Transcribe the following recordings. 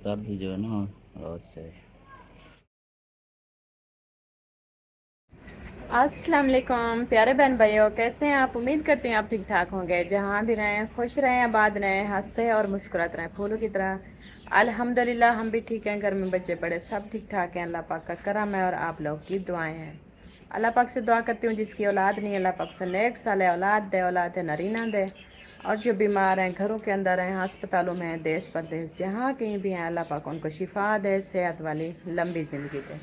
दर्द जो है ना रोज से। अस्सलाम वालेकुम प्यारे बहन भाइयों, कैसे हैं आप? उम्मीद करती हैं आप ठीक ठाक होंगे। जहाँ भी रहें खुश रहें, आबाद रहें, हंसते और मुस्कुराते रहें फूलों की तरह। अल्हम्दुलिल्लाह हम भी ठीक हैं, घर में बच्चे बड़े सब ठीक ठाक हैं। अल्लाह पाक का करम है और आप लोग की दुआएं हैं। अल्लाह पाक से दुआ करती हूँ जिसकी औलाद नहीं, अल्लाह पाक से नेक साले औलाद दे, औलाद नरीना दे। और जो बीमार हैं, घरों के अंदर हैं, अस्पतालों में हैं, देश परदेश जहाँ कहीं भी हैं, अल्लाह पाक उनको शिफा दे, सेहत वाली लंबी ज़िंदगी दे।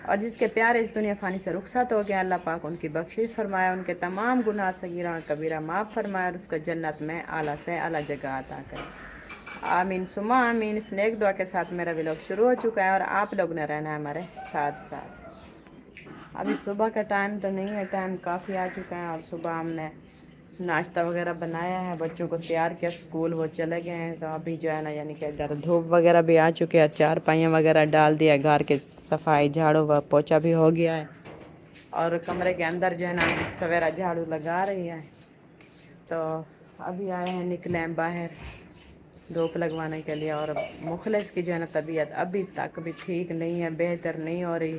और जिसके प्यार इस दुनिया फ़ानी से रुखसत हो गया, अल्लाह पाक उनकी बख्शिश फरमाए, उनके तमाम गुनाह सगीरा और कबीरा माफ़ फरमाए और उसको जन्नत में आला से आला जगह अता करे। आमीन सुमा आमीन। इस नेक दुआ के साथ मेरा व्लॉग शुरू हो चुका है और आप लोग ने रहना है हमारे साथ साथ। अभी सुबह का टाइम तो नहीं है, टाइम काफ़ी आ चुका है और सुबह हमने नाश्ता वगैरह बनाया है, बच्चों को तैयार किया, स्कूल वो चले गए हैं। तो अभी जो है ना यानी कि इधर धूप वगैरह भी आ चुके हैं, चार पाइयाँ वगैरह डाल दिया, घर के सफाई झाड़ू व पोछा भी हो गया है और कमरे के अंदर जो है ना सवेरा झाड़ू लगा रही है। तो अभी आए हैं, निकले हैं बाहर धूप लगवाने के लिए। और मुखलिस की जो है ना तबीयत अभी तक भी ठीक नहीं है, बेहतर नहीं हो रही।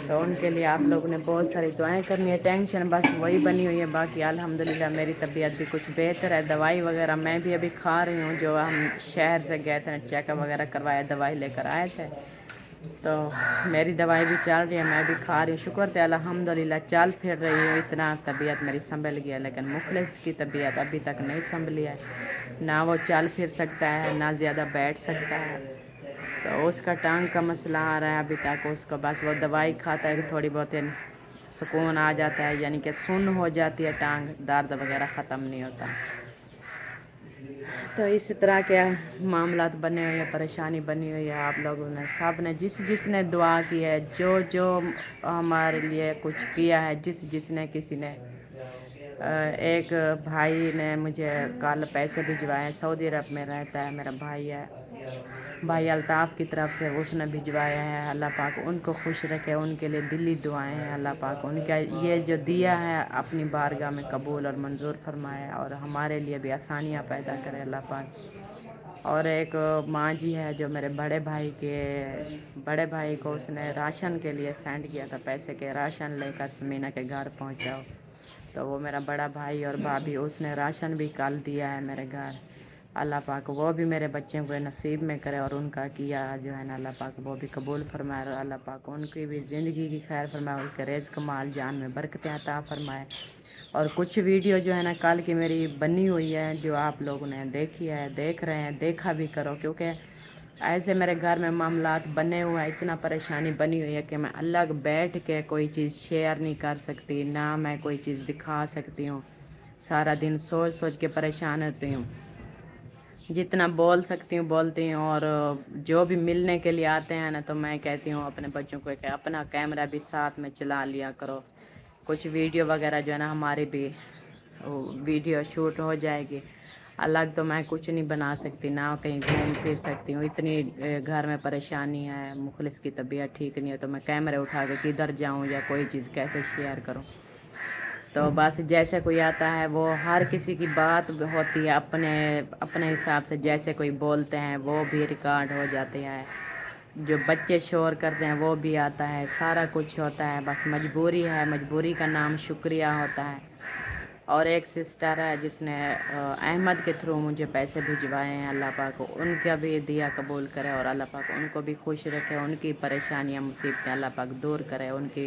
तो उनके लिए आप लोगों ने बहुत सारी दुआएं करनी है। टेंशन बस वही बनी हुई है, बाकी अल्हम्दुलिल्लाह मेरी तबीयत भी कुछ बेहतर है। दवाई वगैरह मैं भी अभी खा रही हूँ, जो हम शहर से गए थे चेकअप वगैरह करवाया, दवाई लेकर आए थे, तो मेरी दवाई भी चल रही है, मैं भी खा रही हूँ। शुक्र है अल्हम्दुलिल्लाह चल फिर रही हूँ, इतना तबीयत मेरी संभल गया। लेकिन मुखलिस की तबीयत अभी तक नहीं संभली है, ना वो चल फिर सकता है ना ज़्यादा बैठ सकता है। तो उसका टांग का मसला आ रहा है अभी तक। उसको बस वो दवाई खाता है कि थोड़ी बहुत सुकून आ जाता है, यानी कि सुन्न हो जाती है टांग, दर्द वगैरह ख़त्म नहीं होता। तो इस तरह के मामलात बने हुए हैं, परेशानी बनी हुई है। आप लोगों ने सब ने जिसने दुआ की है, जो जो हमारे लिए कुछ किया है, जिसने किसी ने एक भाई ने मुझे कल पैसे भिजवाए, सऊदी अरब में रहता है मेरा भाई है, भाई अल्ताफ़ की तरफ से उसने भिजवाया है। अल्लाह पाक उनको खुश रखे, उनके लिए दिली दुआएं हैं। अल्लाह पाक उनका ये जो दिया है अपनी बारगाह में कबूल और मंजूर फरमाए और हमारे लिए भी आसानियाँ पैदा करे अल्लाह पाक। और एक माँ जी है जो मेरे बड़े भाई को उसने राशन के लिए सेंड किया था पैसे के, राशन लेकर समीना के घर पहुँचाओ। तो वो मेरा बड़ा भाई और भाभी, उसने राशन भी कल दिया है मेरे घर। अल्लाह पाक वो भी मेरे बच्चों को नसीब में करे और उनका किया जो है ना अल्लाह पाक वो भी कबूल फरमाए और अल्लाह पाक उनकी भी ज़िंदगी की खैर फरमाए, उनके रिज़्क़ माल जान में बरकतें अता फरमाए। और कुछ वीडियो जो है ना कल की मेरी बनी हुई है, जो आप लोगों ने देखी है, देख रहे हैं, देखा भी करो, क्योंकि ऐसे मेरे घर में मामलात बने हुए हैं, इतना परेशानी बनी हुई है कि मैं अलग बैठ के कोई चीज़ शेयर नहीं कर सकती, ना मैं कोई चीज़ दिखा सकती हूँ। सारा दिन सोच सोच के परेशान होती हूँ, जितना बोल सकती हूँ बोलती हूँ। और जो भी मिलने के लिए आते हैं ना, तो मैं कहती हूँ अपने बच्चों को कि अपना कैमरा भी साथ में चला लिया करो, कुछ वीडियो वगैरह जो है ना हमारी भी वीडियो शूट हो जाएगी। अलग तो मैं कुछ नहीं बना सकती, ना कहीं घूम फिर सकती हूँ, इतनी घर में परेशानी है, मुखलिस की तबीयत ठीक नहीं है, तो मैं कैमरे उठा के किधर जाऊँ या कोई चीज़ कैसे शेयर करूँ। तो बस जैसे कोई आता है, वो हर किसी की बात होती है अपने अपने हिसाब से, जैसे कोई बोलते हैं वो भी रिकॉर्ड हो जाते हैं, जो बच्चे शोर करते हैं वो भी आता है, सारा कुछ होता है। बस मजबूरी है, मजबूरी का नाम शुक्रिया होता है। और एक सिस्टर है जिसने अहमद के थ्रू मुझे पैसे भिजवाए हैं, अल्लाह पाक उनका भी दिया कबूल करे और अल्लाह पाक उनको भी खुश रखे, उनकी परेशानियां मुसीबतें अल्लाह पाक दूर करे, उनकी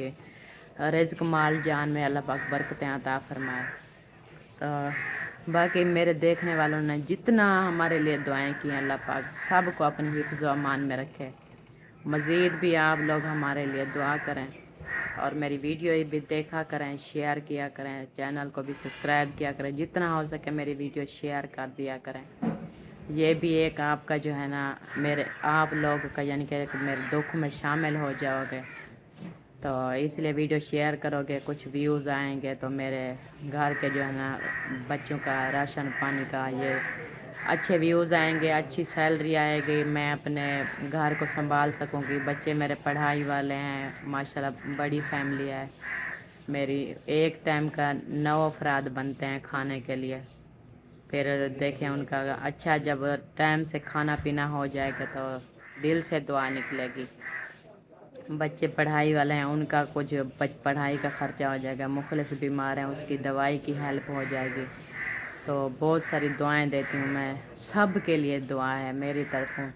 रिज़्क़ माल जान में अल्लाह पाक बरकतें अता फरमाए। तो बाकी मेरे देखने वालों ने जितना हमारे लिए दुआएं की हैं, अल्लाह पाक सब को अपनी हिफ्ज़ व अमान में रखे। मज़ीद भी आप लोग हमारे लिए दुआ करें और मेरी वीडियो भी देखा करें, शेयर किया करें, चैनल को भी सब्सक्राइब किया करें, जितना हो सके मेरी वीडियो शेयर कर दिया करें। ये भी एक आपका जो है ना, मेरे आप लोग का यानी कि मेरे दुख में शामिल हो जाओगे, तो इसलिए वीडियो शेयर करोगे, कुछ व्यूज़ आएंगे तो मेरे घर के जो है ना बच्चों का राशन पानी का ये अच्छे व्यूज़ आएंगे, अच्छी सैलरी आएगी, मैं अपने घर को संभाल सकूंगी। बच्चे मेरे पढ़ाई वाले हैं, माशाल्लाह बड़ी फैमिली है मेरी, एक टाइम का 9 अफराद बनते हैं खाने के लिए। پھر دیکھیں ان کا اچھا جب ٹائم سے کھانا پینا ہو جائے گا تو دل سے دعا نکلے گی. بچے پڑھائی والے ہیں، ان کا کچھ پڑھائی کا خرچہ ہو جائے گا. مخلص بیمار ہیں، اس کی دوائی کی ہیلپ ہو جائے گی. تو بہت ساری دعائیں دیتی ہوں میں. سب کے لیے دعا ہے میری طرفوں.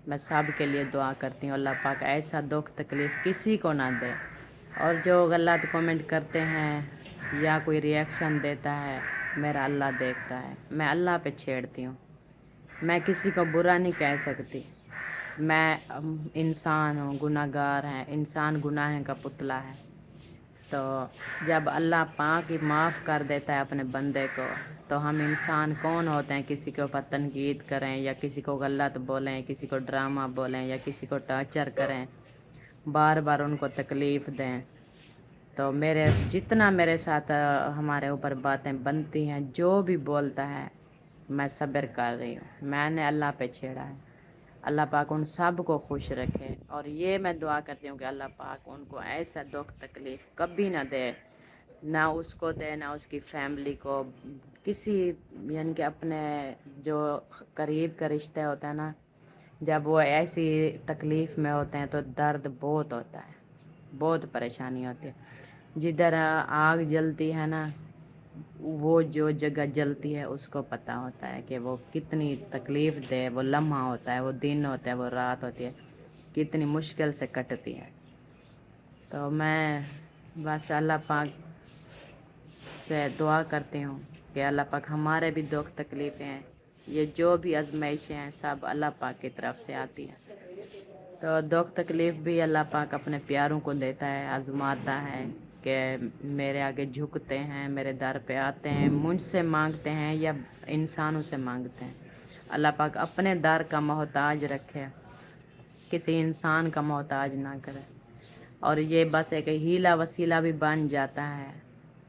میں سب کے لیے دعا کرتی ہوں اللہ پاک ایسا دکھ تکلیف کسی کو نہ دے. اور جو غلط کمنٹ کرتے ہیں یا کوئی ریئیکشن دیتا ہے، میرا اللہ دیکھتا ہے. میں اللہ پہ چھیڑتی ہوں. میں کسی کو برا نہیں کہہ سکتی. میں انسان ہوں، گناہ گار ہیں. انسان گناہ کا پتلا ہے. تو جب اللہ پاک ہی معاف کر دیتا ہے اپنے بندے کو، تو ہم انسان کون ہوتے ہیں کسی کے اوپر تنقید کریں یا کسی کو غلط بولیں، کسی کو ڈرامہ بولیں یا کسی کو ٹارچر کریں، بار بار ان کو تکلیف دیں. تو جتنا میرے ساتھ ہمارے اوپر باتیں بنتی ہیں، جو بھی بولتا ہے، میں صبر کر رہی ہوں. میں نے اللہ پہ چھیڑا ہے. اللہ پاک ان سب کو خوش رکھے. اور یہ میں دعا کرتی ہوں کہ اللہ پاک ان کو ایسا دکھ تکلیف کبھی نہ دے، نہ اس کو دے نہ اس کی فیملی کو. کسی یعنی کہ اپنے جو قریب کا رشتہ ہوتا ہے نا، جب وہ ایسی تکلیف میں ہوتے ہیں تو درد بہت ہوتا ہے، بہت پریشانی ہوتی ہے. جدھر آگ جلتی ہے نا، وہ جو جگہ جلتی ہے اس کو پتہ ہوتا ہے کہ وہ کتنی تکلیف دے. وہ لمحہ ہوتا ہے، وہ دن ہوتا ہے، وہ رات ہوتی ہے، کتنی مشکل سے کٹتی ہے. تو میں بس اللہ پاک سے دعا کرتی ہوں کہ اللہ پاک ہمارے بھی دکھ تکلیفیں ہیں، یہ جو بھی آزمائشیں ہیں سب اللہ پاک کی طرف سے آتی ہیں. تو دکھ تکلیف بھی اللہ پاک اپنے پیاروں کو دیتا ہے، آزماتا ہے کہ میرے آگے جھکتے ہیں، میرے در پہ آتے ہیں، مجھ سے مانگتے ہیں یا انسانوں سے مانگتے ہیں. اللہ پاک اپنے در کا محتاج رکھے، کسی انسان کا محتاج نہ کرے. اور یہ بس ایک ہیلا وسیلہ بھی بن جاتا ہے.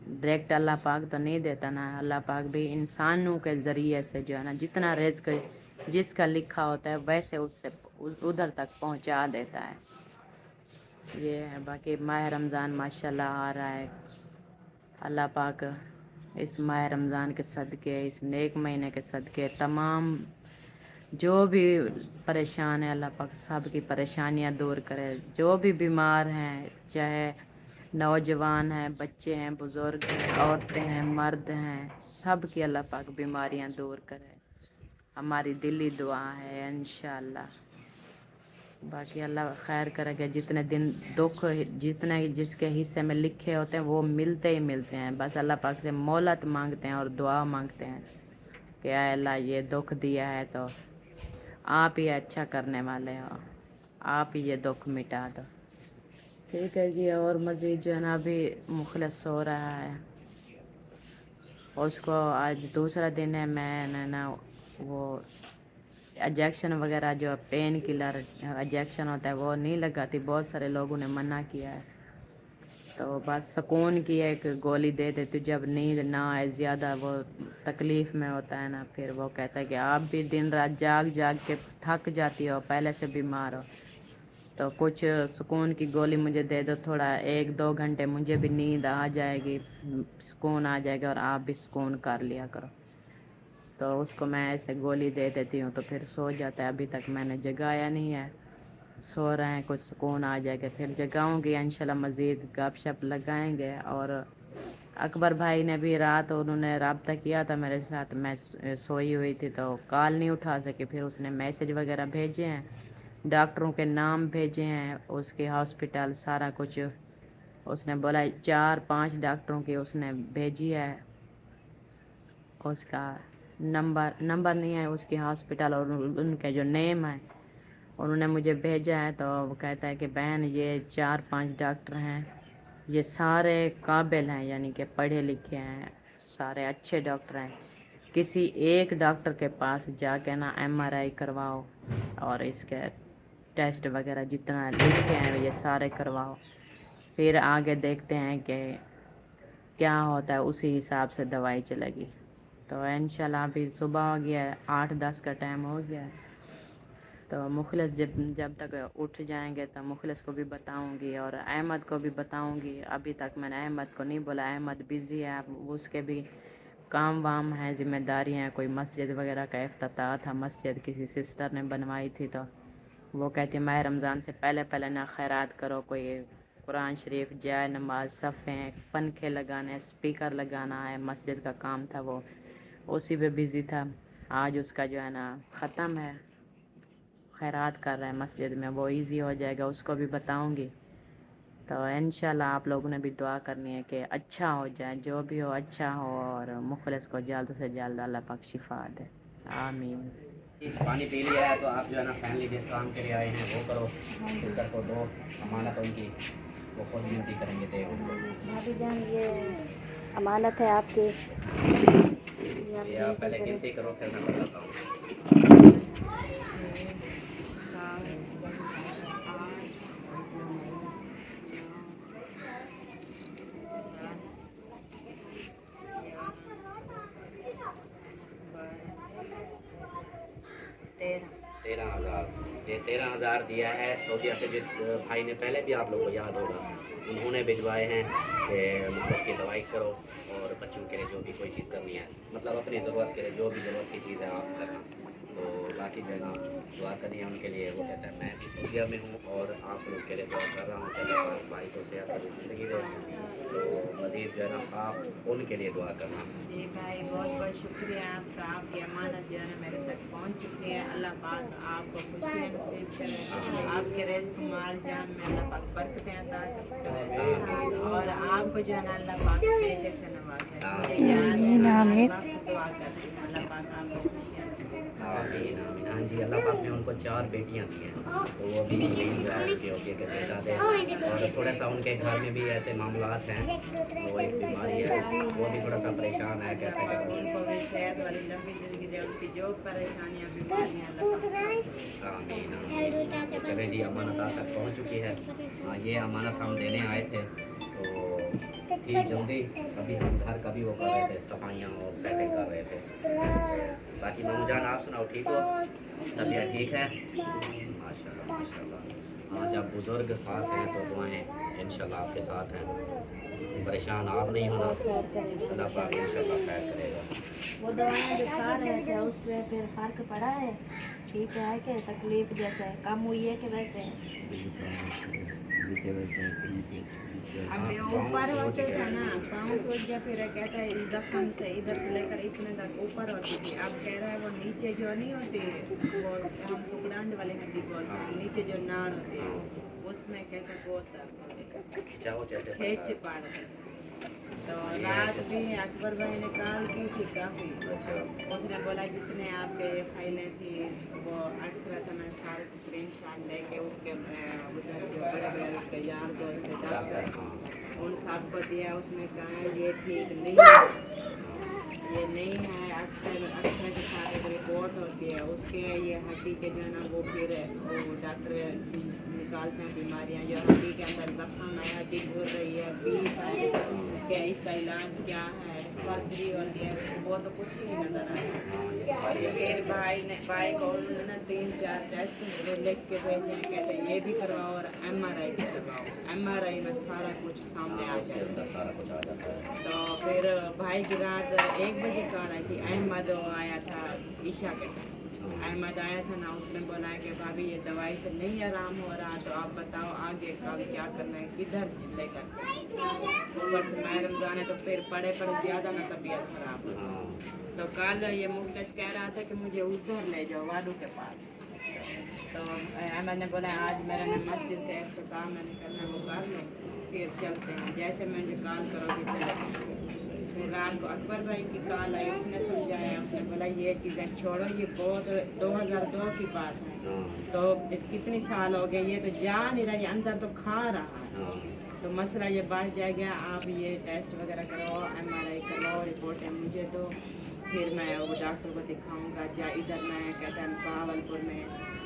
ڈائریکٹ اللہ پاک تو نہیں دیتا نا. اللہ پاک بھی انسانوں کے ذریعے سے جو ہے نا، جتنا رزق جس کا لکھا ہوتا ہے ویسے اس سے ادھر تک پہنچا دیتا ہے. یہ ہے. باقی ماہ رمضان ماشاءاللہ آ رہا ہے. اللہ پاک اس ماہ رمضان کے صدقے، اس نیک مہینے کے صدقے، تمام جو بھی پریشان ہے اللہ پاک سب کی پریشانیاں دور کرے. جو بھی بیمار ہیں، چاہے نوجوان ہیں، بچے ہیں، بزرگ ہیں، عورتیں ہیں، مرد ہیں، سب کی اللہ پاک بیماریاں دور کرے. ہماری دلی دعا ہے انشاءاللہ. باقی اللہ خیر کرے گا. جتنے دن دکھ جتنے جس کے حصے میں لکھے ہوتے ہیں وہ ملتے ہی ملتے ہیں. بس اللہ پاک سے مہلت مانگتے ہیں اور دعا مانگتے ہیں کہ اے اللہ یہ دکھ دیا ہے تو آپ ہی اچھا کرنے والے ہو، آپ ہی یہ دکھ مٹا دو. ٹھیک ہے جی. اور مزید جو ہے نا ابھی مخلص سو رہا ہے. اس کو آج دوسرا دن ہے. میں نے نا وہ انجیکشن وغیرہ جو پین کلر انجیکشن ہوتا ہے وہ نہیں لگاتی. بہت سارے لوگوں نے منع کیا ہے. تو بس سکون کی ایک گولی دے دیتی جب نیند نہ آئے، زیادہ وہ تکلیف میں ہوتا ہے نا، پھر وہ کہتا ہے کہ آپ بھی دن رات جاگ جاگ کے تھک جاتی ہو، پہلے سے بیمار ہو، تو کچھ سکون کی گولی مجھے دے دو. تھوڑا 1-2 گھنٹے مجھے بھی نیند آ جائے گی، سکون آ جائے گا اور آپ بھی سکون کر لیا کرو. تو اس کو میں ایسے گولی دے دیتی ہوں تو پھر سو جاتا ہے. ابھی تک میں نے جگایا نہیں ہے. سو رہے ہیں، کچھ سکون آ جائے گا پھر جگاؤں گی انشاءاللہ. مزید گپ شپ لگائیں گے. اور اکبر بھائی نے بھی رات انہوں نے رابطہ کیا تھا میرے ساتھ. میں سوئی ہوئی تھی تو کال نہیں اٹھا سکے. پھر اس نے میسج وغیرہ بھیجے ہیں، ڈاکٹروں کے نام بھیجے ہیں، اس کے ہاسپٹل سارا کچھ. اس نے بولا 4-5 ڈاکٹروں کی اس نے بھیجی ہے. اس کا نمبر نہیں ہے اس کی ہاسپٹل اور ان کے جو نیم ہیں انہوں نے مجھے بھیجا ہے. تو وہ کہتا ہے کہ بہن یہ 4-5 ڈاکٹر ہیں، یہ سارے قابل ہیں، یعنی کہ پڑھے لکھے ہیں، سارے اچھے ڈاکٹر ہیں. کسی ایک ڈاکٹر کے پاس جا کے نا MRI کرواؤ اور اس کے ٹیسٹ وغیرہ جتنا لکھے ہیں یہ سارے کرواؤ. پھر آگے دیکھتے ہیں کہ کیا ہوتا ہے، اسی حساب سے دوائی چلے گی. تو انشاءاللہ ابھی صبح ہو گیا ہے، 8-10 کا ٹائم ہو گیا ہے. تو مخلص جب تک اٹھ جائیں گے تو مخلص کو بھی بتاؤں گی اور احمد کو بھی بتاؤں گی. ابھی تک میں نے احمد کو نہیں بولا، احمد بزی ہے. اب اس کے بھی काम वाम हैं, जिम्मेदारी हैं। कोई मस्जिद वगैरह का इफ्तिताह था, मस्जिद किसी सिस्टर ने बनवाई थी, तो वो कहती माह रमज़ान से पहले पहले ना खैरात करो, कोई कुरान शरीफ, जाए नमाज, सफ़े, पंखे लगाने, स्पीकर लगाना है, मस्जिद का काम था, वो उसी पे बिज़ी था। आज उसका जो है ना ख़त्म है, खैरात कर रहे हैं मस्जिद में, वो इजी हो जाएगा, उसको भी बताऊंगी। तो इंशाल्लाह आप लोगों ने भी दुआ करनी है कि अच्छा हो जाए, जो भी हो अच्छा हो, और मुखलिस को जल्द से जल्द अल्लाह पाक शिफा दे, आमीन। पानी पी लिया है तो आप जो है ना फैमिली जिस काम के लिए आए हैं वो करो, सिस्टर को दो अमानत उनकी, वो खुद गिनती करेंगे दे उनको। भाभी जान ये अमानत है आपकी, ये आप पहले गिनती करो फिर मैं बताता हूँ। तेरह हज़ार, ये 13,000 दिया है सऊदीया से जिस भाई ने, पहले भी आप लोगों को याद होगा, उन्होंने भिजवाए हैं कि मतलब की दवाई करो और बच्चों के लिए जो भी कोई चीज़ करनी है, मतलब अपनी ज़रूरत के लिए जो भी ज़रूरत की चीज़ है आप करना। तो बाकी जो है ना दुआ करनी है उनके लिए। वो कहता है मैं भी सऊदीया में हूँ और आप लोग के लिए दुआ कर रहा हूँ कि अल्लाह पाक भाई को सेहत और ज़िंदगी दे। तो मज़ीद जो है ना आप उनके लिए दुआ करना। जी भाई, बहुत बहुत शुक्रिया आपका, आपकी अमानत जो है ना मेरे तक पहुंच चुकी है। अल्लाह पाक आपको खुशियाँ नसीब करे, आपके रिज़्क़ माल जान में अल्लाह पाक बरकतें अता करे, और आपको जो है ना अल्लाह पाक बेटे से नवाजे। आमीन आमीन। दुआ करती हूँ अल्लाह पाक आपको खुशियाँ नसीब करे। आमीन आमीन। हाँ जी, अल्लाह पाक ने उनको 4 बेटियाँ दी हैं, तो वो भी यही दुआ है कि ओके के बेटा दे। और थोड़ा सा उनके घर में भी ऐसे मामलात हैं, वो एक बीमारी है, वो भी थोड़ा सा परेशान है, कहते हैं कि उनको भी सेहत वाली लंबी ज़िंदगी दे, उनकी जो परेशानियाँ बीमारियाँ अल्लाह पाक आमीन आमीन। चले जी, अमानत आप तक पहुँच चुकी है। हाँ, ये अमानत हम देने आए थे, तो ठीक जल्दी अभी हम घर का भी वो कर रहे थे, सफाइयाँ और सेटिंग कर रहे थे। बाकी मामू जान आप सुनाओ, ठीक हो? तबीयत ठीक है? माशाल्लाह माशाल्लाह। हाँ, जब बुज़ुर्ग साथ हैं तो दुआएं इंशाल्लाह आपके साथ हैं, परेशान आप नहीं होना, अल्लाह पाक इंशाल्लाह खैर करेगा। वो दवाइयाँ जो खा रहे थे उसमें फिर फ़र्क पड़ा है? ठीक है कि तकलीफ जैसे कम हुई है कि वैसे? अभी ऊपर होते थे ना, पाँव सोच गया, फिर कहता है इस दफन से इधर से लेकर इतने तक ऊपर होती थी, अब कह रहा है वो नीचे जो नहीं होती, वो हम सुगड़ांड वाली हड्डी बोलते हैं, नीचे जो नाड़ होती है उसमें कहता बहुत दर्द होती है, खिंचाव जैसे खींच पाड़ते। तो रात भी अकबर भाई ने कॉल की थी काफ़ी, उसने बोला जिसने आपके फाइलें थी वो अक्सर था, मैं सारे स्क्रीन शॉट लेके उसके उधर जो बड़े बड़े उसके यार दोस्त थे डॉक्टर, उन सबको दिया। उसने कहा ये ठीक नहीं है, ये नहीं है, अक्सर अक्सर के साथ एक रिपोर्ट होती है उसके, ये हड्डी के जो है ना वो फिर वो डॉक्टर निकालते हैं बीमारियाँ, जो हड्डी के अंदर जख्म है, हड्डी घूर रही है, बीस है, क्या इसका इलाज क्या है, सर्जरी होती है, वो तो कुछ ही नहीं नजर आता। फिर भाई को उन्होंने ना 3-4 टेस्ट लिख के भेजे हैं, कहते हैं ये भी करवाओ और MRI भी करवाओ, MRI में सारा कुछ सामने आ जाएगा, सारा कुछ आ जाता है। तो फिर भाई की रात 1 बजे कॉल आई थी, अहमद वो आया था ईशा के टाइम, अहमद आया था ना, उसने बोला कि भाभी ये दवाई से नहीं आराम हो रहा, तो आप बताओ आगे कब क्या करना है, किधर लेकर, ऊपर से माह रमज़ान है तो फिर पड़े पर ज़्यादा ना तबीयत खराब हो। तो कल ये मुखलिस कह रहा था कि मुझे उधर ले जाओ वाडू के पास, तो अहमद ने बोला आज मेरा ना मस्जिद का इख्तिताम है, निकलना वो कर लो फिर चलते हैं, जैसे मुझे कॉल करोगे चले। फिर रात को अकबर भाई की कॉल आई, उसने समझाया, उसने बोला ये चीज़ें छोड़ो, ये बहुत 2002 की बात है, तो कितनी साल हो गए, ये तो जा नहीं रहा, ये अंदर तो खा रहा है, तो मसला ये बढ़ जाएगा, आप ये टेस्ट वगैरह करवाओ, MRI करवाओ, रिपोर्टें मुझे दो, फिर मैं वो डॉक्टर को दिखाऊंगा, या इधर मैं कहता है बहावलपुर में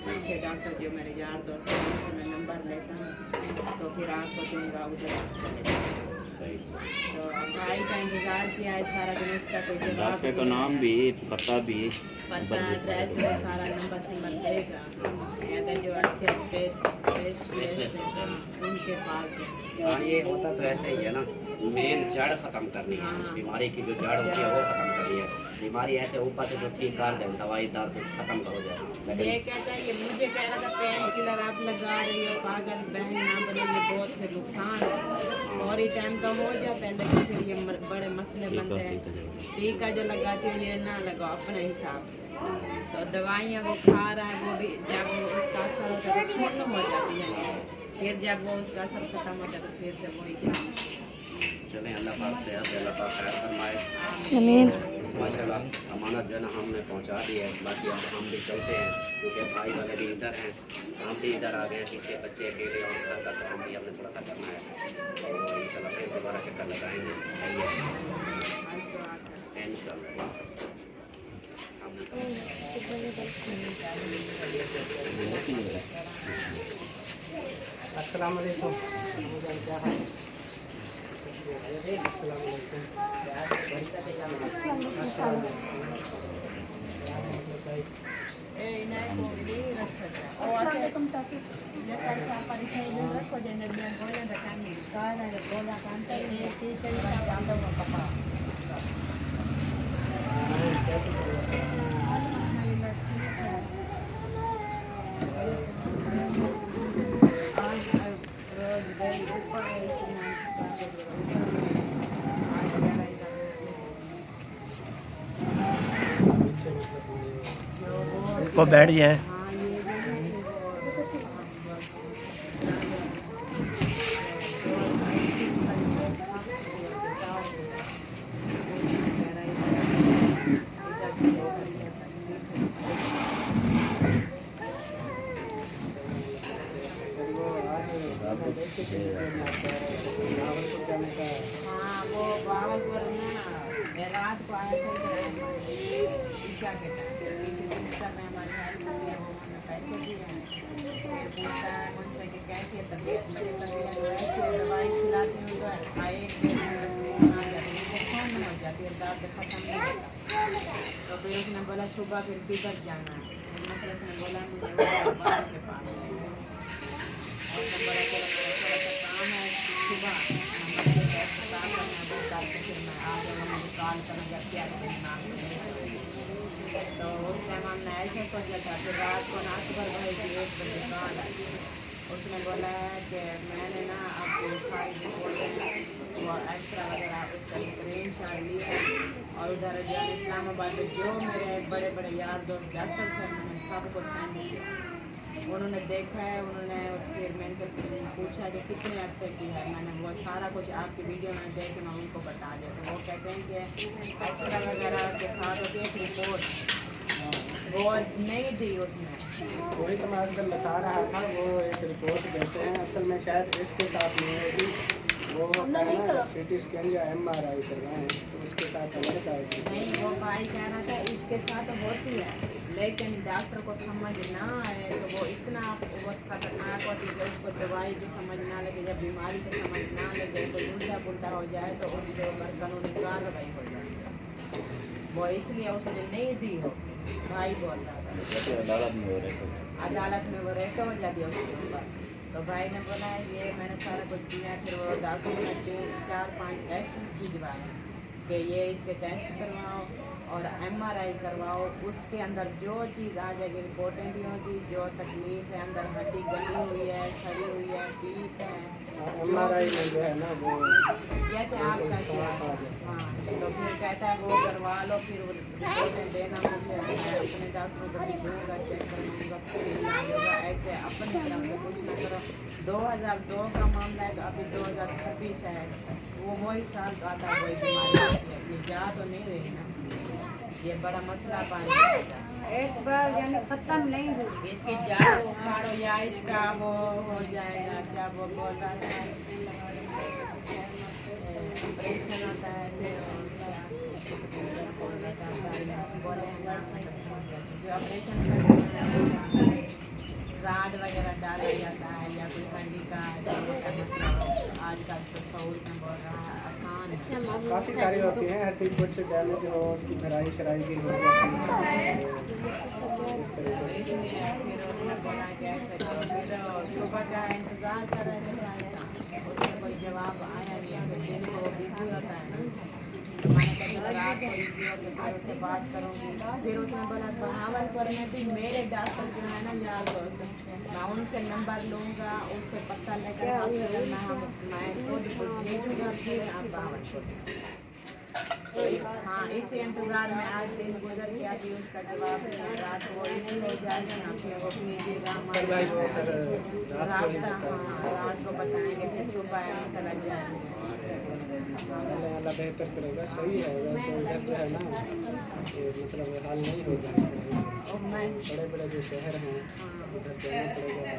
अच्छे डॉक्टर जो मेरे यार दोस्त हैं उनसे मैं नंबर लेता हूँ, तो फिर आपको दूँगा, उधर सही तो भाई का इंतज़ार किया है सारा दिन, इसका कोई जवाब डॉक्टर का नाम भी, पता भी, पता एड्रेस सारा नंबर देगा, कहते हैं जो अच्छे स्पेशलिस्ट होते हैं। उनके पास हाँ ये होता तो ऐसे ही है ना, मेन जड़ ख़त्म करनी है, बीमारी की जो जड़ होती है वो ख़त्म करनी है। बीमारी ऐसे ऊपर से जो ठीक कर दे, दवाई दर्द ख़त्म हो जाए, ये लेकिन कहता है कि मुझे कह रहा था पेन किलर आप लगा रही हो, पागल बहन ना बने, ये बहुत फिर नुकसान है और ही टाइम का हो जाता है, लेकिन फिर ये बड़े मसले बनते हैं। टीका जो लगाती हो ये ना लगाओ अपने हिसाब से। तो दवाइयाँ वो खा रहा है, वो भी जब वो उसका असर होता है तो खत्म हो जाती है, फिर जब वो उसका असर खत्म होता है तो फिर से वही काम। चलें अल्लाह पाक सेहत दे, अल्लाह पाक खैर फरमाए। आमीन। माशाल्लाह अमानत जो है ना हमने पहुंचा दी है, बाकी अब हम भी चलते हैं क्योंकि भाई वाले भी इधर हैं, हम भी इधर आ गए हैं, पीछे बच्चे अकेले और घर का काम भी हमने थोड़ा सा करना है, तो इंशाल्लाह फिर दोबारा चक्कर लगाएंगे इंशाल्लाह। अस्सलाम वालेकुम। क्या हाल है? अस्सलाम वालेकुम। वो बैठ जाए। हाँ वो बावलपुर में रात को आया था ईशा के टाइम किसी सिस्टर ने हमारी हेल्प की है, वो हमें पैसे दिए हैं, फिर पूछता है मुझसे कि कैसी है तबीयत, मेरी तबीयत वैसी है, दवाई खिलाती हूँ तो एक डेढ़ घंटे सुकून आ जाती है, कौन हो जाती है, दर्द खत्म नहीं होता। तो फिर उसने बोला सुबह फिर किधर जाना है, फिर उसने बोला मुझे बाबा के पास और बड़ा थोड़ा सा काम है सुबह फिर मैं आ जाऊँगा, मुझे कॉल करूँगा क्या करना। तो उस टाइम हमने ऐसे सोचा था, फिर रात को ना सुबह भाई की 1 बजे कॉल आई, उसने बोला है कि मैंने ना आपको सारी रिपोर्टें वो एक्स्ट्रा वगैरह उसका स्क्रीन शॉट लिया और उधर जो इस्लामाबाद में जो मेरे बड़े बड़े यार दोस्त डॉक्टर थे मैंने सबको सेंड किया, उन्होंने देखा है, उन्होंने फिर मैंने पूछा कि कितने अरसे की है, मैंने वो सारा कुछ आपकी वीडियो में देख के मैं उनको बता दिया। तो वो कहते हैं कि एक्सरा वगैरह के साथ होती एक रिपोर्ट वो नहीं दी उसने। वही तो मैं आजकल बता रहा था, वो एक रिपोर्ट देते हैं, असल में शायद इसके साथ नहीं होगी, वो CT स्कैन या MRI करवाएं तो उसके साथ अलग आएगी। नहीं वो भाई कह रहा था इसके साथ होती है, लेकिन डॉक्टर को समझ ना आए तो वो इतना वो खतरनाक होती है, उसको दवाई की समझ ना लगे, जब बीमारी की समझ ना लगे तो उल्टा पुल्टा हो जाए तो उसके ऊपर कानूनी कार्रवाई हो जाए, वो इसलिए उसने नहीं दी हो। भाई बोल रहा था अदालत में वो रेट हो जाती है उसके ऊपर। तो भाई ने बोला ये मैंने सारा कुछ दिया, फिर वो डॉक्टर ने 4-5 टेस्ट भिजवाए कि ये इसके टेस्ट करवाओ और MRI करवाओ, उसके अंदर जो चीज़ आ जाएगी रिपोर्टें भी होगी, जो तकलीफ है अंदर हड्डी गली हुई है, सड़ी हुई है, पीप है, MRI में जो है ना वो जैसे आपका क्या हाँ, तो फिर कहता है वो करवा लो, फिर रिपोर्टें देना मुझे, मैं अपने डॉक्टरों को भी दूँगा, चेक करवाऊँगा, फिर इलाज होगा। ऐसे अपनी तरफ से कुछ ना करो। 2002 का मामला है तो अभी 2026 है, वो वही साल का आता वही बीमारी है, ये जा तो नहीं रही ना, ये बड़ा मसला बन जाएगा। एक बार यानी खत्म नहीं हुई, इसकी जड़ उखाड़ो या इसका वो हो जाएगा, क्या वो बोल रहा है ऑपरेशन होता है, फिर बोलेगा जो ऑपरेशन राड वगैरह डाला जाता है या कोई हड्डी का मसला हो, आजकल तो सहूलत में बोल रहा है आसान है काफ़ी सारी होती हैं, हर चीज़ कुछ डैमेज हो उसकी भराई शराई भी हो जाती है इस तरीके से। सुबह का इंतजार कर रहे थे, उसका कोई जवाब आया नहीं। दिन को बिजी होता है ना, मैंने कहा चलो रात को बिजी हो तो फिर उससे बात करूँगी। फिर उसने बोला बहावलपुर में भी मेरे डॉक्टर जो है ना यार दोस्त, मैं उनसे नंबर लूँगा, उससे पता लेकर हॉस्पिटल में मैं खुद भेजूँगा, फिर आप बहावलपुर। हाँ, इसी इंतज़ार में आज दिन गुजर गया कि उसका जवाब नहीं। रात को इसी हो जाएगा ना, फिर वो भेजेगा हमारा रास्ता। हाँ, रात को बताएंगे, फिर सुबह हम चला जाएंगे। अल्लाह बेहतर करेगा, सही है। वैसे उधर जो है ना ये मतलब हाल नहीं होगा, और मैं बड़े बड़े जो शहर हैं उधर जाना पड़ेगा।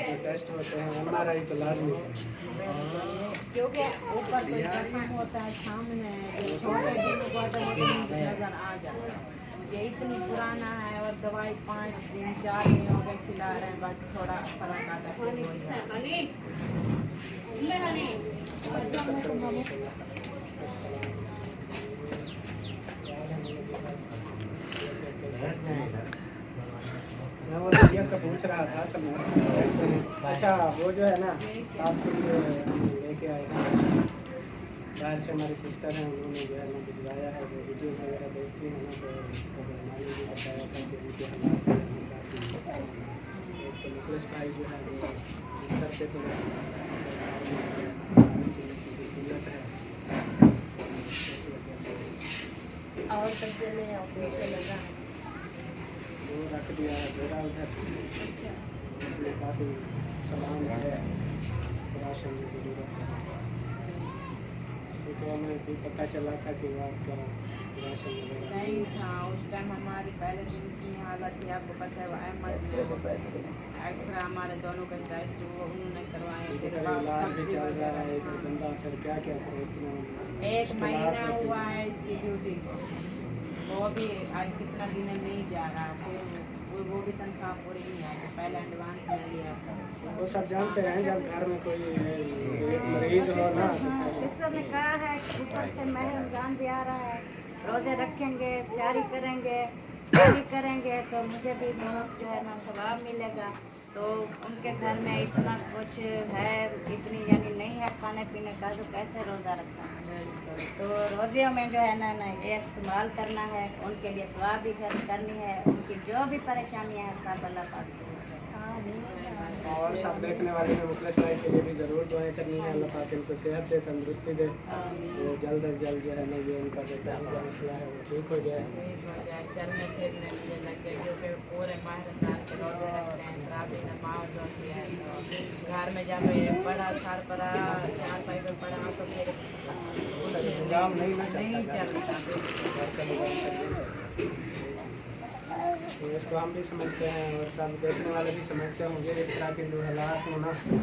जो टेस्ट होते हैं MRI तो लाजमी है। क्योंकि ऊपर कोई कसम होता है सामने, जो छोटे दिन को तो नजर आ जाता है। ये इतनी पुराना है और दवाई 5 दिन 4 दिन हो गए खिला रहे हैं, बस थोड़ा फर्क आता है। मैं वो भैया का पूछ रहा था सब। अच्छा वो जो है ना आपके लिए हम लेके आए हैं, बाहर से हमारी सिस्टर हैं, उन्होंने जो है ना भिजवाया है। वो वीडियो वगैरह देखती हैं ना, तो हमारे भी बताया था कि उनके हालात तो मुखलिस भाई जो है वो बिस्तर से तो ज़रूरत है और पैसे ले आओ, पैसे लगा वो रख दिया है बोरा उधर, इसमें काफ़ी सामान है, राशन की ज़रूरत है। तो हमें भी पता चला था कि आपका राशन वगैरह नहीं था उस टाइम। हमारी पहले दिन की हालत थी, आपको पता है। वो अहमद एक्सरा हमारे दोनों का टेस्ट वो उन्होंने करवाए थे। इलाज भी चल रहा है, इधर बंदा फिर क्या क्या करे, इतना 1 महीना हुआ है इसकी ड्यूटी को, वो भी आज कितना दिन नहीं जा रहा। फिर वो भी तनख्वाह पूरी नहीं आई, पहले एडवांस में लिया था। वो सब जानते हैं। जब घर में कोई मरीज हो ना, हाँ, सिस्टर ने कहा है ऊपर से माह रमज़ान भी आ रहा है, रोज़े रखेंगे, जारी करेंगे, शादी करेंगे तो मुझे भी बहुत जो है ना सवाब मिलेगा। तो उनके घर में इतना कुछ है, इतनी यानी नहीं है खाने पीने का, तो कैसे रोज़ा रखना है। तो रोज़ियों में जो है ना ये इस्तेमाल करना है, उनके लिए दुआ भी करनी है, उनकी जो भी परेशानियाँ हैं सब अल्लाह पाक दूर करे। और सब देखने वाले ने मुखलिस भाई के लिए भी ज़रूर दुआएं करनी है। अल्लाह पाक इनको सेहत दे, तंदुरुस्ती दे, वो जल्द अज जल्द जो है ना ये उनका जो मसला है वो ठीक हो जाए। चलने फिरने लिए लगे, क्योंकि पूरे माह रमज़ान के रोज़े रखते हैं, तरावी नमाज होती है। तो घर में जब बड़ा सार पड़ा 4 पाई पे पड़ा तो फिर इंतजाम नहीं ना नहीं चलता। चलता। तो इसको हम भी समझते हैं और सब देखने वाले भी समझते होंगे। इस तरह के जो हालात हो ना तो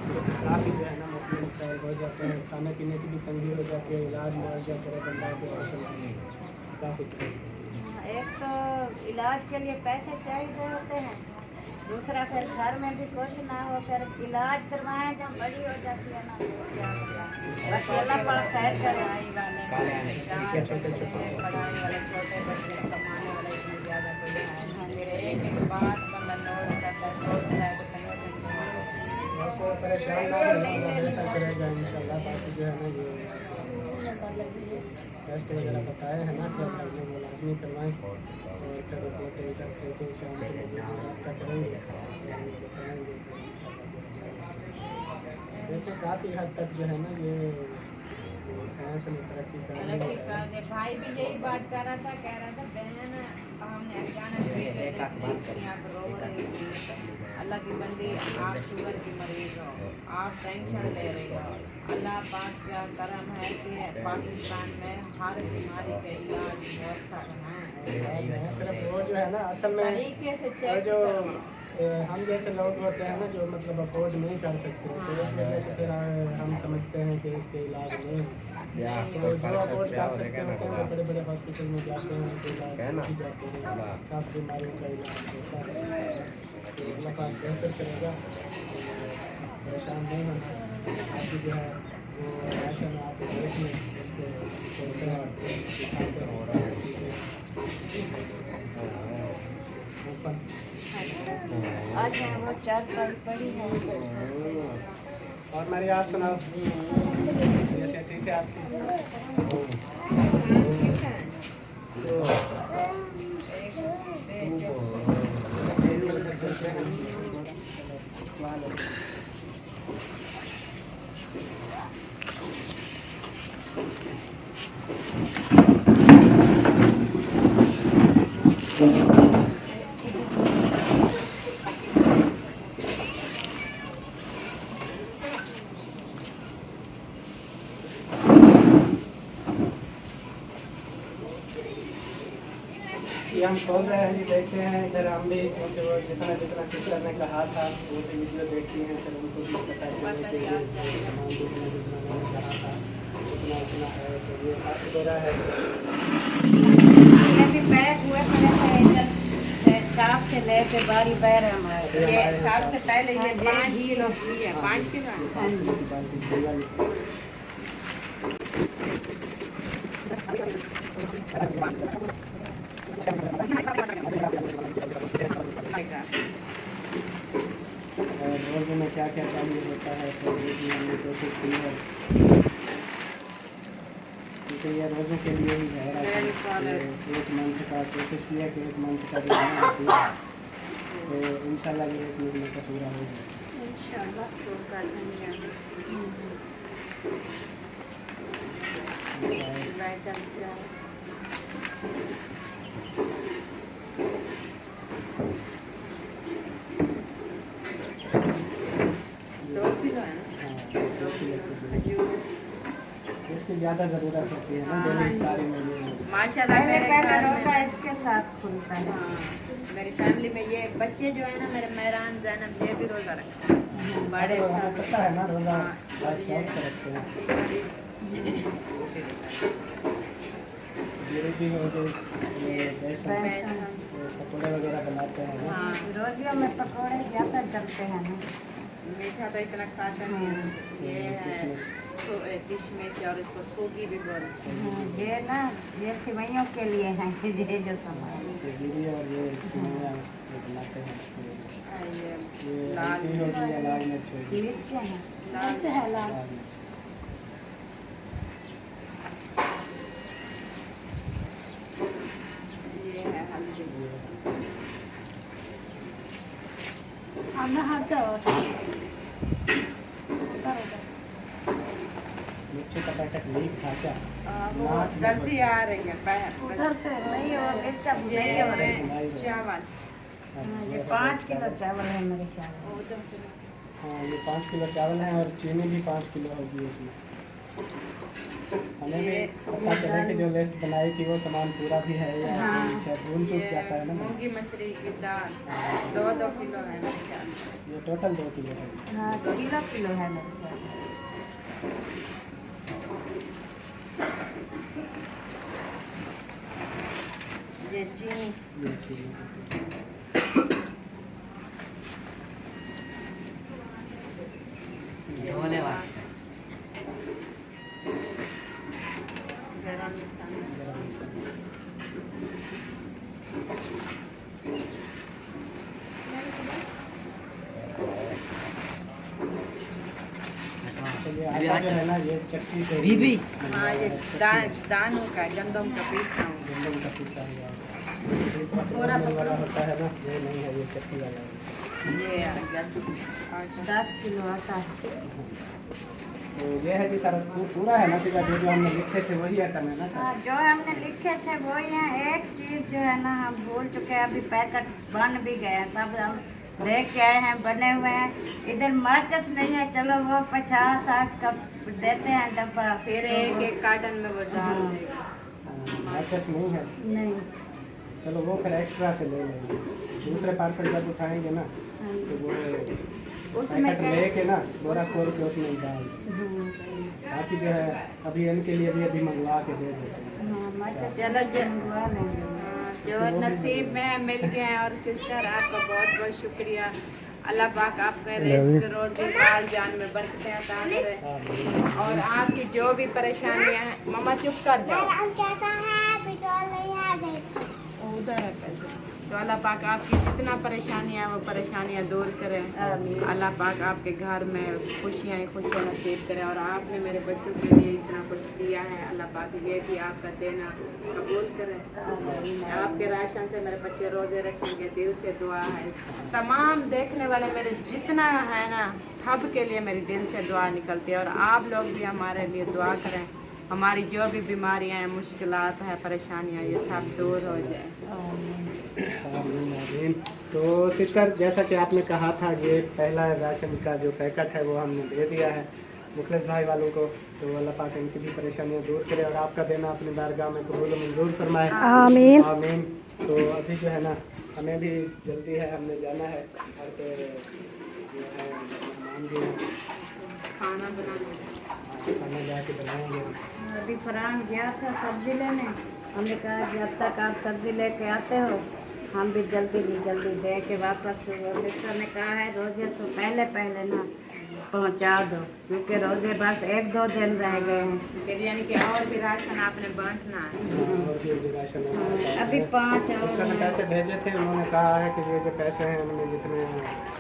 काफ़ी जो है ना मसले मसाइल हो जाते हैं, खाने पीने की भी तंगी हो जाती है, इलाज मुआवजा करे बंदा को काफ़ी। एक तो इलाज के लिए पैसे चाहिए होते हैं, दूसरा फिर घर में भी कुछ ना हो, फिर इलाज करवाएं जब बड़ी हो जाती है ना तो क्या होगा। बस अल्लाह पाक खैर करे। छोटे पढ़ाई वाले छोटे बच्चे कमाने वाले इतने ज़्यादा कोई है नहीं। मेरे एक बात बंदा नोट करता है, सोचता है तो संयोजन से बस वो परेशान ना रहें, बेहतर करेगा इंशाल्लाह। बाकी जो है ना ये टेस्ट वगैरह बताए हैं ना क्या करने वो लाजमी करवाएँ, और फिर रिपोर्ट इधर करके शाम को आपका करेंगे बताएँगे। देखो काफ़ी हद तक जो है ना ये साइंस ने तरक्की कर ली है। भाई भी यही बात कर रहा था, कह रहा था बहन हमने अचानक आप रो रही थी, अल्लाह की बंदी आप शुगर की मरीज हो, आप टेंशन ले रही हो। अल्लाह पाक का करम है कि पाकिस्तान में हर बीमारी के इलाज बहुत सारे हैं। सिर्फ वो जो है ना असल में तरीके से वो चेक जो हम जैसे लोग होते हैं ना जो मतलब अफोर्ड नहीं कर सकते, तो इस वजह से फिर हम समझते हैं कि इसके इलाज नहीं है। तो जो अफोर्ड कर सकते होते हैं वो बड़े बड़े हॉस्पिटल में जाते हैं, उनके इलाज की जाते हैं, सब बीमारियों का इलाज होता है। तो अल्लाह पाक बेहतर करेगा, परेशान नहीं होना। अभी जो है राशन आप देख लें, उसको छोड़ते हैं, दिखाते हो रहा है ऊपर। आज है वो 4 पाँच पड़ी है। और मेरी आप सुनाओ, जैसे ठीक है आपकी? ये हम खोल रहे हैं जी, देखते हैं इधर हम भी, क्योंकि वो जितना जितना सिस्टर ने कहा था वो भी वीडियो देखती हैं, फिर उनको भी पता चलने के लिए सामान जितना जितना मैंने कहा था उतना उतना है। तो ये हाथ दे रहा है, ये भी बैग हुए पड़े थे इधर से छाप से लेके बारी बैर है हमारे। ये सबसे पहले ये हाँ, 5 किलो है, 5 किलो है। हाँ जी। और रोज़ में क्या क्या चाहिए होता है, तो ये भी हमने कोशिश की है, क्योंकि ये रोज़ों के लिए ही है। एक मंथ का कोशिश की है कि एक मंथ का जो है तो इंशाल्लाह ये एक महीने का पूरा हो जाए। इंशाल्लाह तो कर देंगे। इसकी ज़्यादा ज़रूरत होती है ना डेली इफ्तारी में भी। माशाल्लाह मेरे पहले घर रोजा में, इसके साथ खुलता है। हाँ, मेरी फैमिली में ये बच्चे जो है ना, मेरे मेहरान जैनब, ये भी रोजा रखते हैं। बड़े तो हमें पता है ना, रोज़ा हाँ, बहुत शौक से रखते हैं। गिरती हो गई, ये बेसन पकौड़े वगैरह बनाते हैं ना। हाँ, रोजियों में पकौड़े ज़्यादा चलते हैं ना। मीठा तो इतना खाता नहीं है। ये है किशमिश और इसको सूगी भी बोलते हैं। ये ना ये सिवैयों के लिए हैं, ये जो सामान ये गिरी और ये सेवइयाँ ये बनाते हैं। ये ये लाल हल्दी होगी या लाल मिर्च होगी? मिर्च है, लाल मिर्च है लाल। लाल मिर्च। ये है हल्दी। हमें हर जाओ मिर्ची का पैकेट लीक था क्या? वो 10 ही आ रही है उधर से नहीं हो मिर्चा ये नहीं हो रही। है चावल। हाँ, ये 5 किलो चावल है मेरे ख्याल में। हाँ, ये 5 किलो चावल है और चीनी भी 5 किलो होगी इसमें। हमें भी पता चला कि जो लिस्ट बनाई थी वो सामान पूरा भी है या शायद भूल चूक जाता है ना। मूंगी मछली की दाल 2-2 किलो है मेरे ख्याल में। ये टोटल 2 किलो है। हाँ, किलो किलो है मेरे ख्याल में। ये चीनी ये चीनी ये होने वाला गरम मसाला। गरम मसाला। तो ये आटा जो है ना, ये चक्की से बीबी। हाँ, ये दानों का गंदम का पीसा हूँ। गंदम का पिसा हुआ थोड़ा वाला होता है ना, ये नहीं है, ये चक्की वाला है। ये 10 किलो आता है। तो ये है जी सर, पूरा है ना, जो जो हमने लिखे थे वही आइटम है ना हाँ, सर? जो हमने लिखे थे वही है। एक चीज़ जो है ना हम भूल चुके हैं, अभी पैकेट बन भी गया, सब हम देख के आए हैं, बने हुए हैं। इधर माचिस नहीं है, चलो वो 50-60 का देते हैं डब्बा, फिर एक कार्टन में वो डाल देगा। माचिस नहीं है, नहीं। चलो वो फिर एक्स्ट्रा से ले लेंगे। दूसरे पार्सल जब उठाएंगे ना तो वो उसमें पैकेट लेके ना बोरा खोल के उसमें डाल, बाकी जो है अभी इनके लिए भी अभी मंगवा के दे देते हैं। हाँ, माचिस चलो जो मंगवा लेंगे। जो नसीब में मिल गए हैं। और सिस्टर आपका बहुत बहुत शुक्रिया, अल्लाह पाक आपके रिस्क रोजी माल जान में बरकतें अता करे और आपकी जो भी परेशानियां हैं, मम्मा चुप कर जाओ, उधर है पैसे। तो अल्लाह पाक आपकी जितना परेशानियां हैं वो परेशानियां दूर करें। अल्लाह पाक आपके घर में खुशियाँ ही खुशियाँ नसीब करें। और आपने मेरे बच्चों के लिए इतना कुछ दिया है, अल्लाह पाक ये भी आपका देना कबूल करें। आपके राशन से मेरे बच्चे रोजे रखेंगे, दिल से दुआ है। तमाम देखने वाले मेरे जितना है ना, सब के लिए मेरी दिल से दुआ निकलती है। और आप लोग भी हमारे लिए दुआ करें, हमारी जो भी बीमारियां हैं, मुश्किलात हैं, परेशानियां, ये सब दूर हो जाए। आमीन आमीन। तो सिस्टर, जैसा कि आपने कहा था, ये पहला राशन का जो पैकेट है वो हमने दे दिया है मुखलिस भाई वालों को। तो अल्लाह पाक इनकी भी परेशानियां दूर करे और आपका देना अपनी बारगाह में कबूल मंजूर फरमाए। आमीन आमीन। तो अभी जो है ना, हमें भी जल्दी है, हमने जाना है घर पे, जो है मेहमान भी हैं, खाना बनाना खाना जाके बनाएंगे। अभी फरहान गया था सब्जी लेने, हमने कहा जब तक आप सब्जी लेके आते हो हम भी जल्दी दे के वापस। वो सिस्टर ने कहा है रोजे से पहले ना पहुंचा दो, क्योंकि रोजे बस 1-2 दिन रह गए हैं। फिर यानी कि और भी राशन आपने बांटना है। और भी राशन है। अभी 5 और सिस्टर ने पैसे भेजे थे, उन्होंने कहा है कि ये जो पैसे हैं उनमें जितने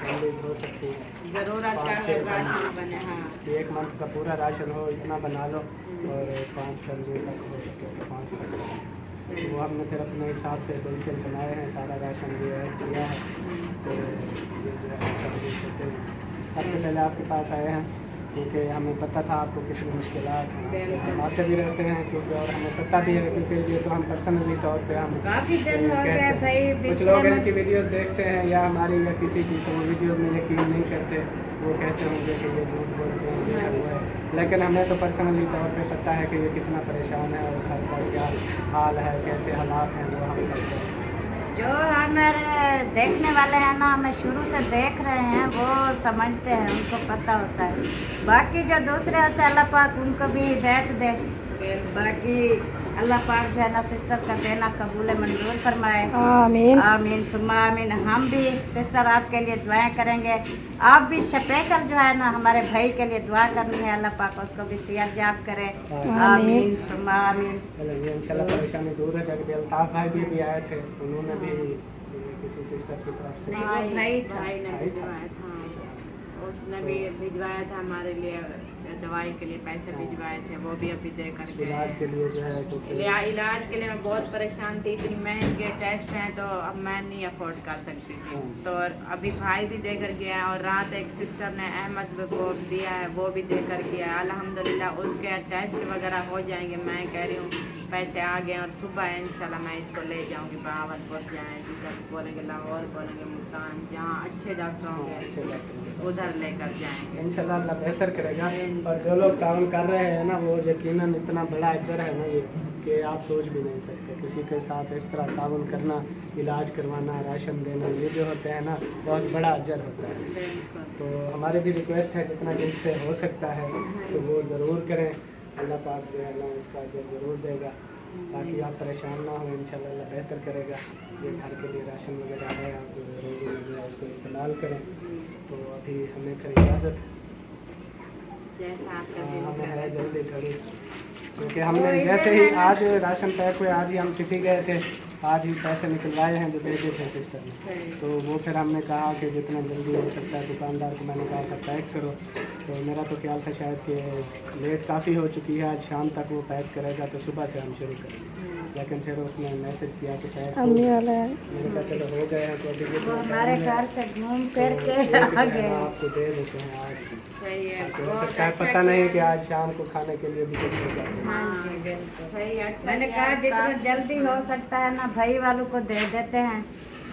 जल्दी हो सकती है ज़रूरत का अगर राशन बने। हाँ, कि 1 मंथ का पूरा राशन हो, इतना बना लो और 5 फरवरी तक हो सके तो 5 तक। वो हमने फिर अपने हिसाब से बिल्कुल बनाए हैं, सारा राशन भी ऐड किया है। तो ये जो है सबसे पहले आपके पास आए हैं क्योंकि हमें पता था आपको कितनी मुश्किलात हैं, हम आते भी रहते हैं क्योंकि, और हमें पता भी है क्योंकि ये तो हम पर्सनली तौर पे हम काफ़ी दिन हो गए कहते भाई। हैं। कुछ लोग इनकी वीडियोस देखते हैं या हमारी या किसी की, तो वो वीडियोस में यकीन नहीं करते, वो कहते होंगे कि ये झूठ बोलते हैं, ये हुआ है। लेकिन हमें तो पर्सनली तौर पे पता है कि ये कितना परेशान है और घर का क्या हाल है, कैसे हालात हैं, वो हम करते हैं। जो हमारे देखने वाले हैं ना, हमें शुरू से देख रहे हैं, वो समझते हैं, उनको पता होता है। बाकी जो दूसरे होते हैं, अल्लाह पाक उनको भी हिदायत दे। बाकी अल्लाह पाक जो है ना सिस्टर का देना कबूल मंजूर फरमाए। आमीन आमीन सुम्मा आमीन। हम भी सिस्टर आपके लिए दुआएं करेंगे। आप भी स्पेशल जो है ना हमारे भाई के लिए दुआ करनी है, अल्लाह पाक उसको भी सियार जाब करे। आमीन सुम्मा आमीन। चलो ये इंशाल्लाह परेशानी दूर है। जगह अल्ताफ भाई भी आए थे, उन्होंने भी किसी सिस्टर की तरफ से भाई ने भिजवाया था, उसने भी भिजवाया था हमारे लिए, दवाई के लिए पैसे भिजवाए थे, वो भी अभी दे करके। इलाज के लिए जो है कुछ इलाज के लिए मैं बहुत परेशान थी, इतनी महंगे टेस्ट हैं तो अब मैं नहीं अफोर्ड कर सकती थी। तो अभी भाई भी दे कर गया है और रात एक सिस्टर ने अहमद को दिया है, वो भी दे कर गया है। अल्हम्दुलिल्लाह उसके टेस्ट वगैरह हो जाएंगे। मैं कह रही हूँ पैसे आ गए और सुबह इंशाल्लाह मैं इसको ले जाऊँगी बहावलपुर, जाएँ जिधर बोलेंगे लाहौर, बोलेंगे मुल्तान, जहाँ अच्छे डॉक्टर होंगे उधर लेकर जाएंगे इंशाल्लाह। अल्लाह बेहतर करेगा। और जो लोग काम कर रहे हैं ना, वो यकीनन इतना बड़ा अजर है ना ये, कि आप सोच भी नहीं सकते। किसी के साथ इस तरह ताउन करना, इलाज करवाना, राशन देना, ये जो होते हैं ना बहुत बड़ा अजर होता है। तो हमारी भी रिक्वेस्ट है जितना जिससे हो सकता है तो वो ज़रूर करें। अल्लाह पाक जो है ना इसका अजर ज़रूर देगा, ताकि आप परेशान ना हो। इंशाल्लाह अल्लाह बेहतर करेगा। ये घर के लिए राशन वगैरह है, आप रोज़ी में जो है उसको इस्तेमाल करें। तो अभी हमें फिर इजाज़त, जैसा आपका हमें है जल्दी थोड़ी, क्योंकि हमने जैसे ही आज राशन पैक हुए, आज ही हम सिटी गए थे, आज ही पैसे निकलवाए हैं जो भेजे थे सिस्टर ने। तो वो फिर हमने कहा कि जितना जल्दी हो सकता है, दुकानदार को मैंने कहा था पैक करो। तो मेरा तो ख्याल था शायद कि लेट काफ़ी हो चुकी है, आज शाम तक वो पैक करेगा तो सुबह से हम शुरू करेंगे। लेकिन फिर उसने मैसेज किया कि पैक हो, मैंने कहा चलो हो गए हैं। तो अभी वो हमारे घर से घूम फिर के आ गए। आपको दे देते हैं आज। सही है, हो सकता है पता नहीं कि आज शाम को खाने के लिए भी कुछ होगा। हाँ जी बिल्कुल। सही है। अच्छा मैंने किया कहा जितना आपका। जल्दी हो सकता है ना भाई वालों को दे देते हैं,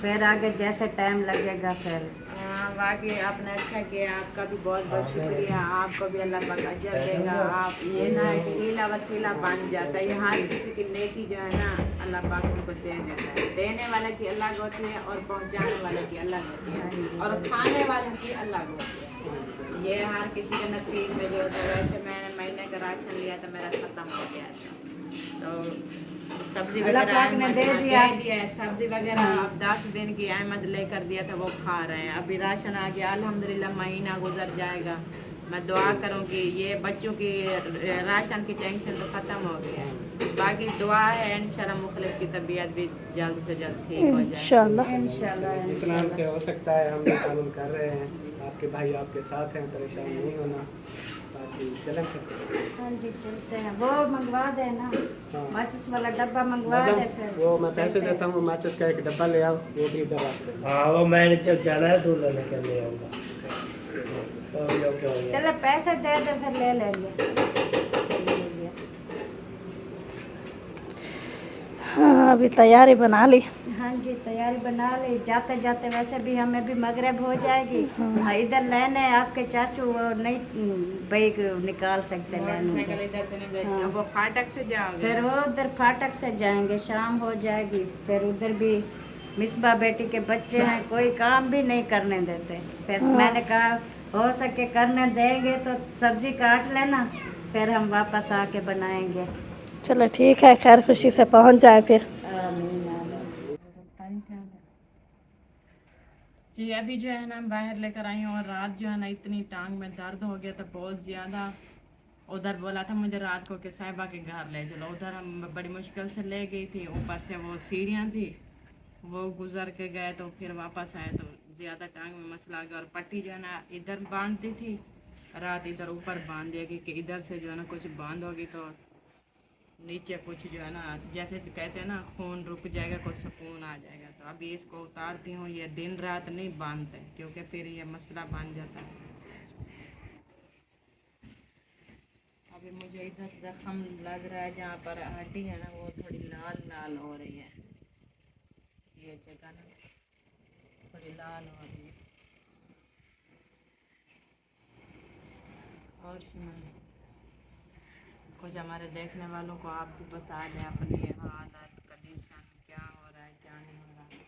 फिर आगे जैसे टाइम लगेगा फिर। हाँ बाकी आपने अच्छा किया, आपका भी बहुत बहुत शुक्रिया। आपको भी अल्लाह पाक अजर देगा। आप ये ना है कि हीला वसीला बन जाता है, यहाँ किसी की नेकी जो है ना अल्लाह पाक उनको दे देता है। देने वाले की अलग होती है और पहुँचाने वाले की अलग होती है और खाने वाले की अलग होती है। ये हर किसी के नसीब में जो होता है। वैसे मैंने महीने का राशन लिया था, मेरा ख़त्म हो गया था। तो सब्जी अल्लाह वगैरह पाक ने अहमद दे हाँ, दिया। दे दिया है। सब्जी वगैरह अब 10 दिन की अहमद लेकर दिया था, वो खा रहे हैं। अभी राशन आ गया, अल्हम्दुलिल्लाह महीना गुजर जाएगा। मैं दुआ करूँगी ये बच्चों की राशन की टेंशन तो ख़त्म हो गई है। बाकी दुआ है इंशाल्लाह मुखलिस की तबीयत भी जल्द से जल्द ठीक हो जाए। इंशाल्लाह। इंशाल्लाह जितना हमसे हो सकता है हम भी ताउन कर रहे हैं। आपके भाई आपके साथ हैं, परेशान नहीं होना। बाकी चलें फिर। हाँ जी चलते हैं। वो मंगवा दे ना, हाँ। माचिस वाला डब्बा मंगवा मौसम, दे फिर। वो मैं पैसे देता हूँ, माचिस का एक डब्बा ले आओ, वो भी इधर रख दो। हाँ वो मैंने जब जाना है तो लेने के लिए आऊँगा। तो अभी लोग क्या हो गया? चलो पैसे दे दे फिर ले लेंगे। चलिए लिया। हाँ अभी तैयारी बना ली। हाँ जी तैयारी बना ली। जाते जाते वैसे भी हमें भी मगरिब हो जाएगी। हाँ, इधर लेने आपके चाचू वो नहीं बैग निकाल सकते लेने से। इधर से नहीं भेजना, हाँ। वो फाटक से जाओगे। फिर वो उधर फाटक से जाएंगे, शाम हो जाएगी। फिर उधर भी मिसबा बेटी के बच्चे हैं, कोई काम भी नहीं करने देते। फिर मैंने कहा हो सके करने देंगे तो सब्जी काट लेना, फिर हम वापस आके बनाएंगे। चलो ठीक है, खैर खुशी से पहुंच जाए फिर। आमीन आमीन। जी अभी जो है ना बाहर लेकर आई हूँ, और रात जो है ना इतनी टांग में दर्द हो गया था बहुत ज़्यादा। उधर बोला था मुझे रात को कि साहिबा के घर ले चलो, उधर हम बड़ी मुश्किल से ले गई थी। ऊपर से वो सीढ़ियाँ थी, वो गुजर के गए, तो फिर वापस आए तो ज़्यादा टांग में मसला आ गया। और पट्टी जो है ना इधर बांधती थी, रात इधर ऊपर बांध दिया कि इधर से जो है ना कुछ बांध होगी तो नीचे कुछ जो है ना जैसे तो कहते हैं ना खून रुक जाएगा, कुछ सुकून आ जाएगा। तो अभी इसको उतारती हूँ, ये दिन रात नहीं बांधते क्योंकि फिर ये मसला बन जाता है। अभी मुझे इधर जख्म लग रहा है जहाँ पर हड्डी है ना वो थोड़ी लाल लाल हो रही है, ये जगह ना थोड़ी लाल हो रही है। और सुनाइए कुछ हमारे देखने वालों को आप भी बता दें अपनी हालत कंडीशन क्या हो रहा है क्या नहीं हो रहा है।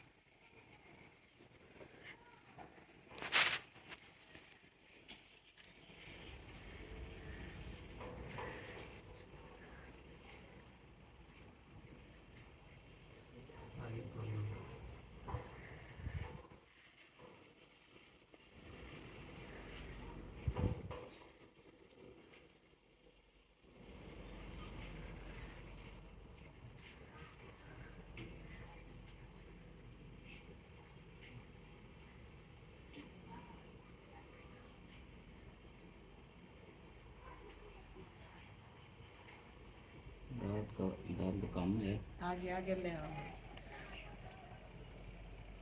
रात का दर्द कम है। आगे आगे ले आओ।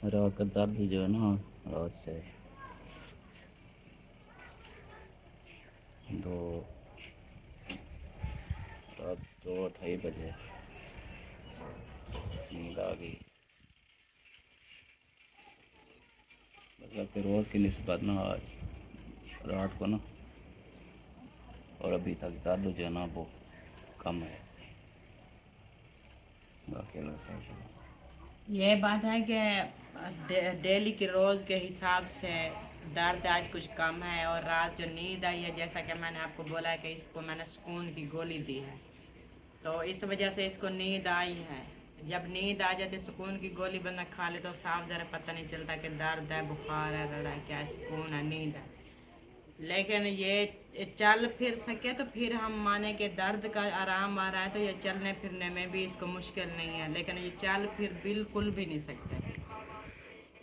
रात का दर्द जो है ना रात से रात 2-2:30 बजे नींद आ गई। मतलब कि रोज़ की निस्बत ना आज रात को ना और अभी तक दर्द जो है ना वो कम है। बाकी अल्लाह का शुक्र है। ये बात है कि डेली के रोज़ के हिसाब से दर्द आज कुछ कम है। और रात जो नींद आई है, जैसा कि मैंने आपको बोला है कि इसको मैंने सुकून की गोली दी है, तो इस वजह से इसको नींद आई है। जब नींद आ जाती सुकून की गोली बंदा खा ले तो साफ ज़रा पता नहीं चलता कि दर्द है, बुखार है, रड़ा है, क्या सुकून है, नींद है। लेकिन ये चल फिर सके तो फिर हम माने कि दर्द का आराम आ रहा है, तो ये चलने फिरने में भी इसको मुश्किल नहीं है। लेकिन ये चल फिर बिल्कुल भी नहीं सकते,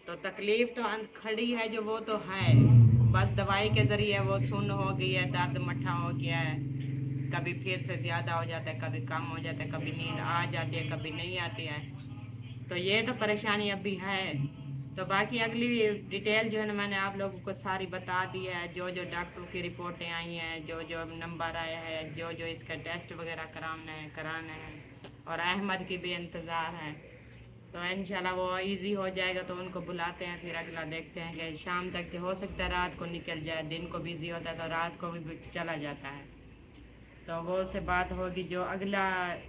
तो तकलीफ़ तो खड़ी है जो वो तो है। बस दवाई के ज़रिए वो सुन्न हो गई है, दर्द मट्ठा हो गया है, कभी फिर से ज़्यादा हो जाता है, कभी कम हो जाता है, कभी नींद आ जाती है, कभी नहीं आती है। तो ये तो परेशानी अभी है। तो बाकी अगली डिटेल जो है ना मैंने आप लोगों को सारी बता दी है। जो जो डॉक्टर की रिपोर्टें आई हैं, जो जो नंबर आए हैं, जो जो इसका टेस्ट वगैरह कराने हैं, और अहमद की भी इंतज़ार है। तो इंशाल्लाह वो इजी हो जाएगा तो उनको बुलाते हैं, फिर अगला देखते हैं कि शाम तक के हो सकता है रात को निकल जाए। दिन को बिजी होता है तो रात को भी चला जाता है। तो वो से बात होगी जो अगला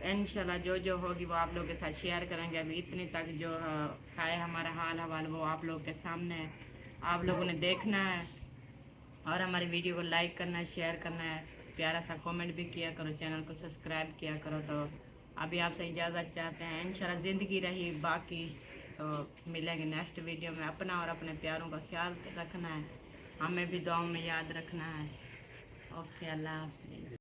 इंशाल्लाह जो होगी वो आप लोगों के साथ शेयर करेंगे। अभी इतनी तक जो है हमारा हाल हवाल वो आप लोगों के सामने है, आप लोगों ने देखना है। और हमारी वीडियो को लाइक करना है, शेयर करना है, प्यारा सा कमेंट भी किया करो, चैनल को सब्सक्राइब किया करो। तो अभी आपसे इजाज़त चाहते हैं। इंशाल्लाह ज़िंदगी रही बाकी तो मिलेंगे नेक्स्ट वीडियो में। अपना और अपने प्यारों का ख्याल रखना है, हमें भी दुआओं में याद रखना है। ओके, अल्लाह हाफ़िज़।